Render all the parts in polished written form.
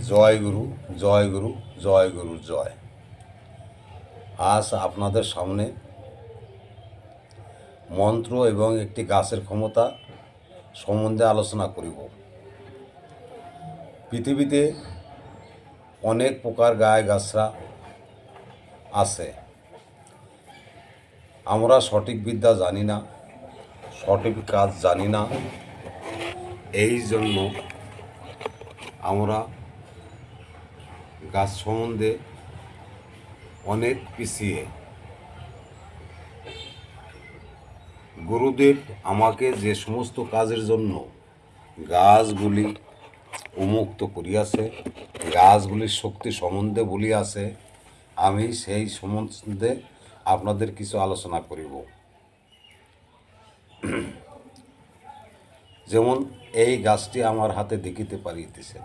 জয় গুরু, জয় গুরু, জয় গুরু, জয়। আজ আপনাদের সামনে মন্ত্র এবং একটি গাছের ক্ষমতা সম্বন্ধে আলোচনা করিব। পৃথিবীতে অনেক প্রকার গাছরা আছে। আমরা সঠিক বিদ্যা জানি না, সঠিক কাজ জানি না, এই জন্য আমরা গাছ সম্বন্ধে অনেক পিছিয়ে। গুরুদেব আমাকে যে সমস্ত কাজের জন্য গাছগুলি উন্মুক্ত করিয়াছে, গাছগুলির শক্তি সম্বন্ধে বলিয়াছে, আমি সেই সম্বন্ধে আপনাদের কিছু আলোচনা করিব। যেমন এই গাছটি আমার হাতে দেখিতে পারিতেছেন।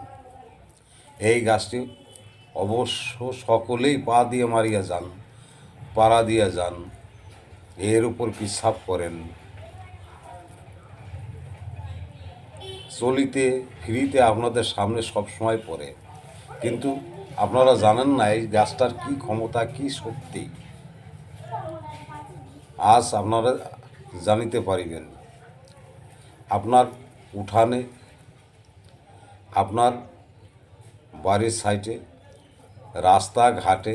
এই গাছটি অবশ্য সকলেই পা দিয়ে মারিয়া যান, পাড়া দিয়া যান, এর উপর পিছাপ করেন, চলিতে ফিরিতে আপনাদের সামনে সবসময় পড়ে, কিন্তু আপনারা জানেন না এই গাছটার কী ক্ষমতা, কী শক্তি। আজ আপনারা জানিতে পারিবেন। আপনার উঠানে, আপনার বাড়ির সাইডে, রাস্তাঘাটে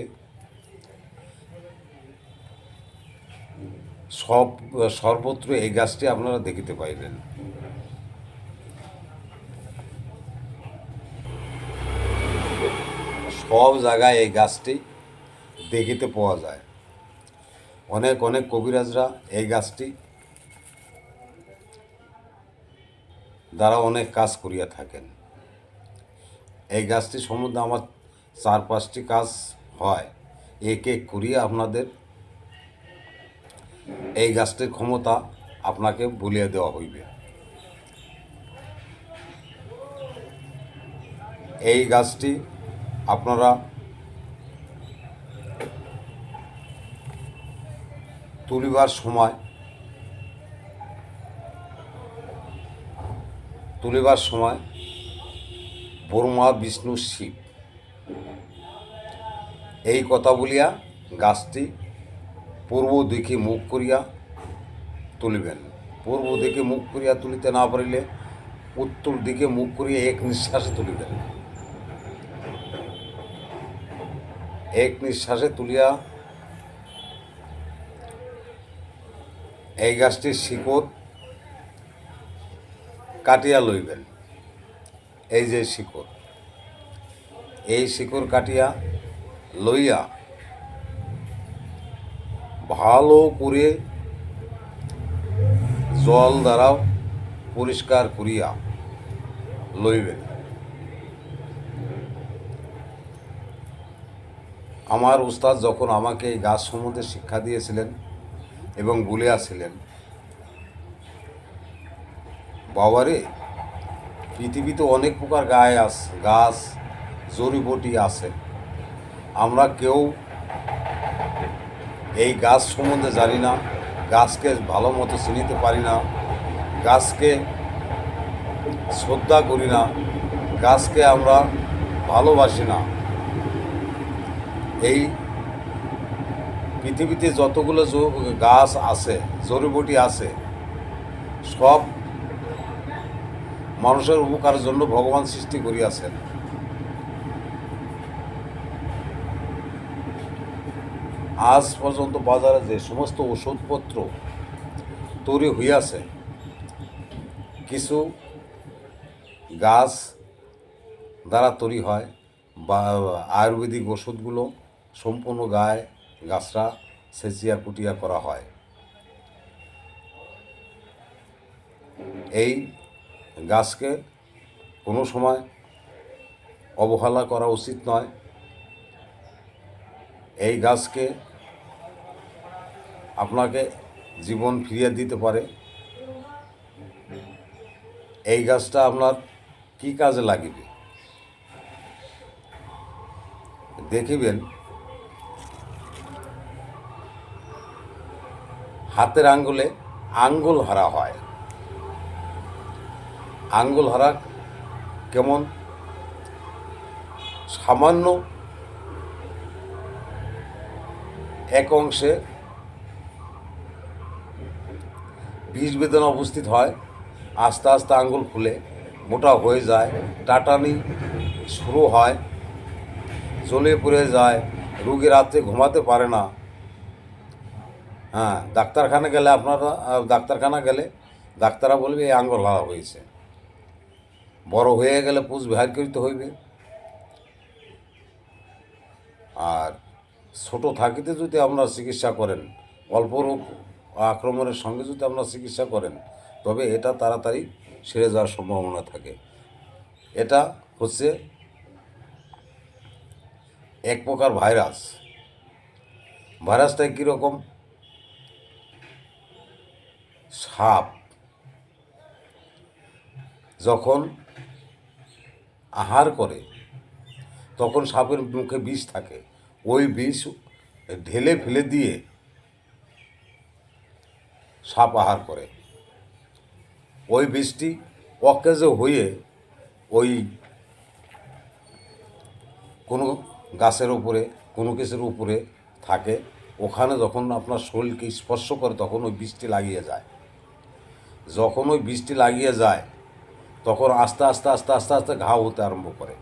সর্বত্র এই গাছটি আপনারা দেখিতে পাইবেন। সব জায়গায় এই গাছটি দেখিতে পাওয়া যায়। অনেক অনেক কবিরাজরা এই গাছটি দ্বারা অনেক কাজ করিয়া থাকেন। এই গাছটি সম্বন্ধে আমার 4-5টি কাজ হয়, এক এক করিয়া আপনাদের এই গাছটির ক্ষমতা আপনাকে বলিয়া দেওয়া হইবে। এই গাছটি আপনারা তুলিবার সময় ব্রহ্মা, বিষ্ণু, শিব এই কথা বলিয়া গাছটি পূর্ব দিকে মুখ করিয়া তুলিবেন। পূর্ব দিকে মুখ করিয়া তুলিতে না পারিলে উত্তর দিকে মুখ করিয়া এক নিঃশ্বাসে তুলিবেন। এক নিঃশ্বাসে তুলিয়া এই গাছটির শিকড় কাটিয়া লইবেন। এই যে শিকড়, এই শিকড় কাটিয়া লইয়া ভালো করে জল দ্বারা পরিষ্কার করিয়া লইবেন। আমার উস্তাদ যখন আমাকে এই গাছ সম্বন্ধে শিক্ষা দিয়েছিলেন এবং বলিয়াছিলেন, বাবারে, পৃথিবীতে অনেক প্রকার গাছ জড়িবটি আছে, আমরা কেউ এই গাছ সম্বন্ধে জানি না, গাছকে ভালো মতো চিনিতে পারি না, গাছকে শ্রদ্ধা করি না, গাছকে আমরা ভালোবাসি না। এই পৃথিবীতে যতগুলো গাছ আছে, জড়িবটি আছে, সব মানুষের উপকারের জন্য ভগবান সৃষ্টি করিয়াছেন। আজ পর্যন্ত বাজারে যে সমস্ত ওষুধপত্র তৈরি হইয়াছে, কিছু গাছ দ্বারা তৈরি হয়, বা আয়ুর্বেদিক ওষুধগুলো সম্পূর্ণ গাছরা সেচিয়া কুটিয়া করা হয়। এই গাছকে কোনো সময় অবহেলা করা উচিত নয়। এই গাছকে আপনাকে জীবন ফিরিয়ে দিতে পারে। এই গাছটা আপনার কি কাজে লাগিবে দেখিবেন। হাতের আঙ্গুলে আঙ্গুল হারা হয়। আঙ্গুল হারা কেমন? সামান্য এক অংশে বিষ বেদনা উপস্থিত হয়, আস্তে আস্তে আঙ্গুল ফুলে মোটা হয়ে যায়, টাটানি শুরু হয়, জ্বলে পড়ে যায়, রোগী রাত্রে ঘুমাতে পারে না। হ্যাঁ, ডাক্তারখানা গেলে ডাক্তাররা বলবে এই আঙ্গুল হারা হয়েছে। বড় হয়ে গেলে পুষ বের করিতে হইবে। আর ছোট থাকিতে যদি আপনারা চিকিৎসা করেন, অল্প রোগ আক্রমণের সঙ্গে যদি আপনারা চিকিৎসা করেন, তবে এটা তাড়াতাড়ি সেরে যাওয়ার সম্ভাবনা থাকে। এটা হচ্ছে এক প্রকার ভাইরাস। ভাইরাসটা কীরকম? সাপ যখন আহার করে তখন সাপের মুখে বিষ থাকে, ওই বিষ ঢেলে ফেলে দিয়ে সাপ আহার করে। ওই বিষটি অকেজ হয়ে ওই কোনো গাছের উপরে কোনো কিছুর উপরে থাকে, ওখানে যখন আপনার শরীরকে স্পর্শ করে তখন ওই বিষটি লাগিয়ে যায়। যখন ওই বিষটি লাগিয়ে যায় তখন আস্তে আস্তে আস্তে আস্তে আস্তে ঘাও হতে আরম্ভ করে।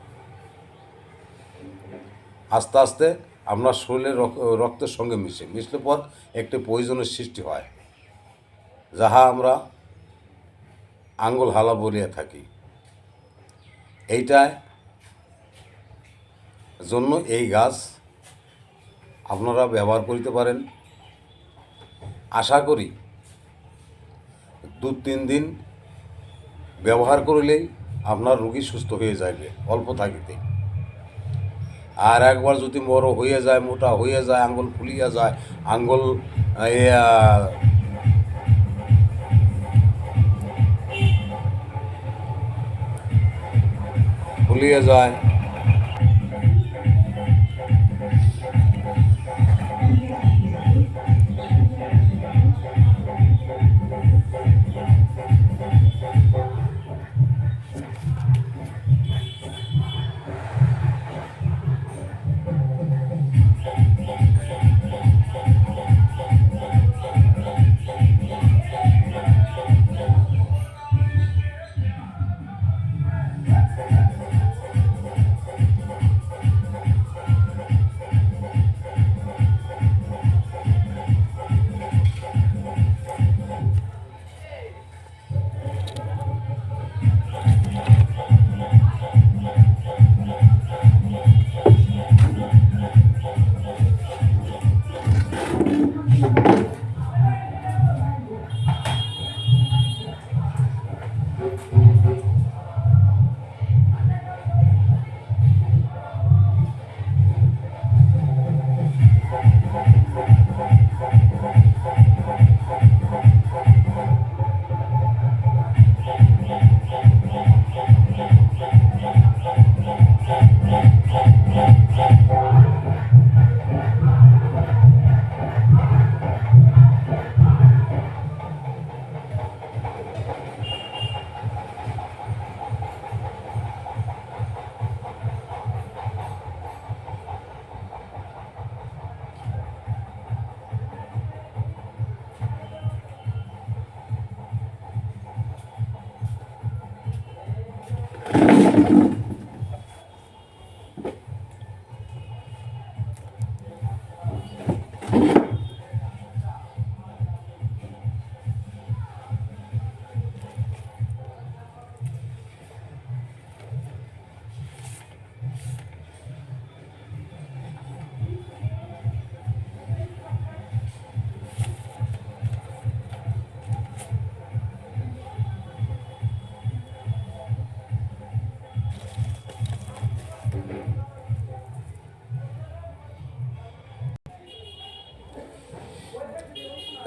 আস্তে আস্তে আপনার শরীরের রক্তের সঙ্গে মিশলে পর একটি পয়জনের সৃষ্টি হয়, যাহা আমরা আঙ্গুল হালা বলিয়া থাকি। এইটার জন্য এই গাছ আপনারা ব্যবহার করতে পারেন। আশা করি 2-3 দিন ব্যবহার করলেই আপনার রোগী সুস্থ হয়ে যাবে অল্প থাকিতে। আর একবার যদি বড় হয়ে যায়, মোটা হয়ে যায়, আঙ্গুল ফুলিয়া যায়, আঙ্গুল ফুলিয়ে যায়,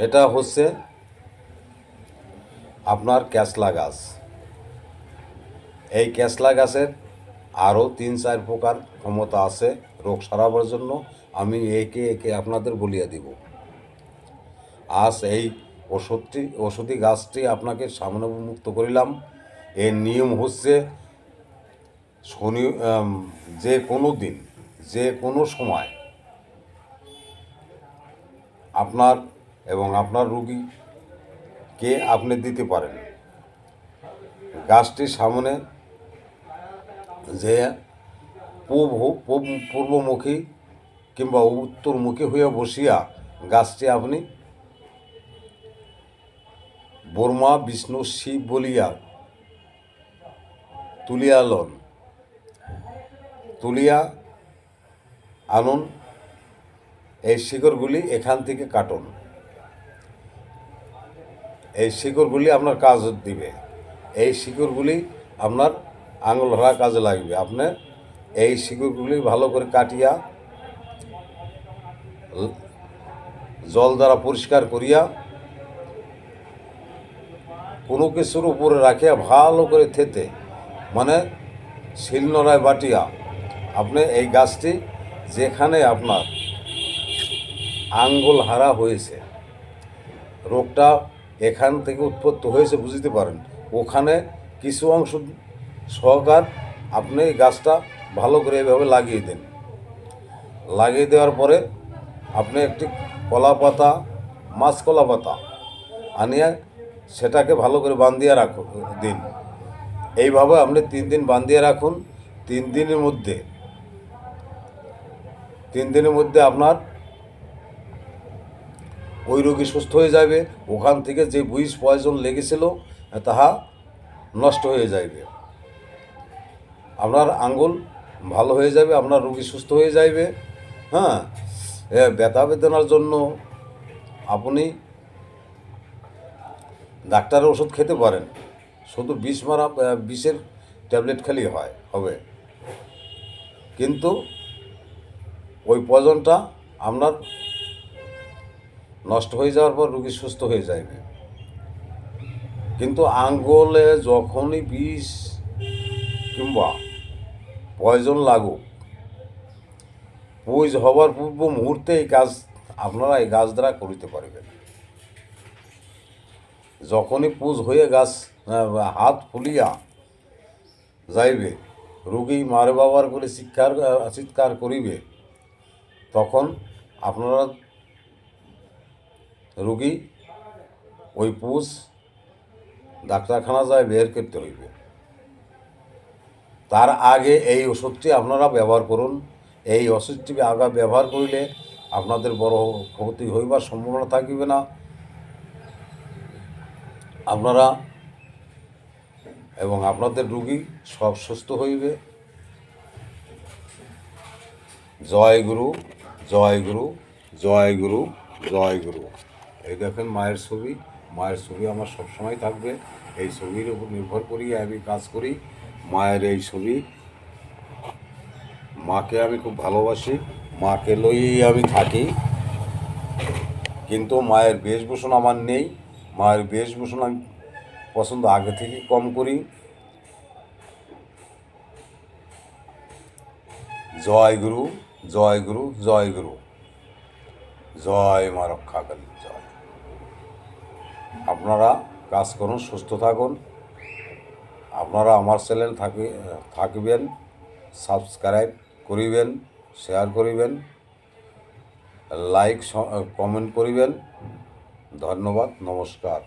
এটা হচ্ছে আপনার ক্যাসলা গাছ। এই ক্যাসলা গাছের আরও 3-4 প্রকার ক্ষমতা আছে রোগ সারাবার জন্য। আমি একে একে আপনাদের বলিয়া দিব। আজ এই ওষুধি গাছটি আপনাকে সামনে মুক্ত করিলাম। এর নিয়ম হচ্ছে শনি যে কোনো দিন যে কোনো সময় আপনার এবং আপনার রোগীকে আপনি দিতে পারেন। গাছটির সামনে যে পূর্বমুখী কিংবা উত্তরমুখী হয়ে বসিয়া গাছটি আপনি ব্রহ্মা বিষ্ণু শিব বলিয়া তুলিয়া আনুন। এই শিকড়গুলি এখান থেকে কাটুন। এই শিকড়গুলি আপনার কাজ দিবে। এই শিকড়গুলি আপনার আঙুল ধরা কাজে লাগবে। আপনি এই শিকড়গুলি ভালো করে কাটিয়া জল দ্বারা পরিষ্কার করিয়া কোনো কিছুর উপরে রাখিয়া ভালো করে থেতে মানে শিলনোড়ায় বাটিয়া আপনি এই গাছটি যেখানে আপনার আঙ্গুল হারা হয়েছে, রোগটা এখান থেকে উৎপত্তি হয়েছে বুঝতে পারেন, ওখানে কিছু অংশ সহকার আপনি এই গাছটা ভালো করে এভাবে লাগিয়ে দেন। লাগিয়ে দেওয়ার পরে আপনি একটি কলা পাতা, মাছকলা পাতা আনিয়ে সেটাকে ভালো করে বাঁধিয়ে দিন। এইভাবে আপনি 3 দিন বাঁধিয়ে রাখুন। 3 দিনের মধ্যে আপনার ওই রোগী সুস্থ হয়ে যাবে। ওখান থেকে যে বিষ পয়জন লেগেছিল তাহা নষ্ট হয়ে যাবে। আপনার আঙ্গুল ভালো হয়ে যাবে, আপনার রোগী সুস্থ হয়ে যাবে। হ্যাঁ, ব্যথা বেদনার জন্য আপনি ডাক্তারের ওষুধ খেতে পারেন, শুধু বিষের ট্যাবলেট খেলেই হবে, কিন্তু ওই পয়জনটা আপনার নষ্ট হয়ে যাওয়ার পর রোগী সুস্থ হয়ে যাবে। কিন্তু আঙ্গুলে যখনই বিষ কিংবা পয়জন লাগুক, পুজ হবার পূর্ব মুহূর্তে আপনারা এই গাছ দ্বারা করিতে পারবেন। যখনই পুজ হয়ে গাছ হাত ফুলিয়া যাইবে, রোগী মারে বাবার করে চিৎকার করিবে, তখন আপনারা রোগী ওই পুজ ডাক্তারখানা যায় বের করতে হইবে। তার আগে এই ওষুধটি আপনারা ব্যবহার করুন। এই ওষুধটি আগে ব্যবহার করিলে আপনাদের বড় ক্ষতি হইবার সম্ভাবনা থাকিবে না। আপনারা এবং আপনাদের রোগী সব সুস্থ হইবে। জয় গুরু, জয় গুরু, জয় গুরু, জয় গুরু। এই দেখেন মায়ের ছবি আমার সবসময় থাকবে। এই ছবির উপর নির্ভর করি আমি কাজ করি। মায়ের এই ছবি, মাকে আমি খুব ভালোবাসি, মাকে লইয়েই আমি থাকি। কিন্তু মায়ের বেশভূষণ আমার নেই। মায়ের বেশভূষণ আমি পছন্দ আগে থেকে কম করি। জয় গুরু, জয় গুরু, জয় গুরু, জয় মা রক্ষাকালী, জয়। আপনারা কাজ করুন, সুস্থ থাকুন। আপনারা আমার চ্যানেল থাকবেন, সাবস্ক্রাইব করিবেন, শেয়ার করিবেন, লাইক কমেন্ট করিবেন। ধন্যবাদ, নমস্কার।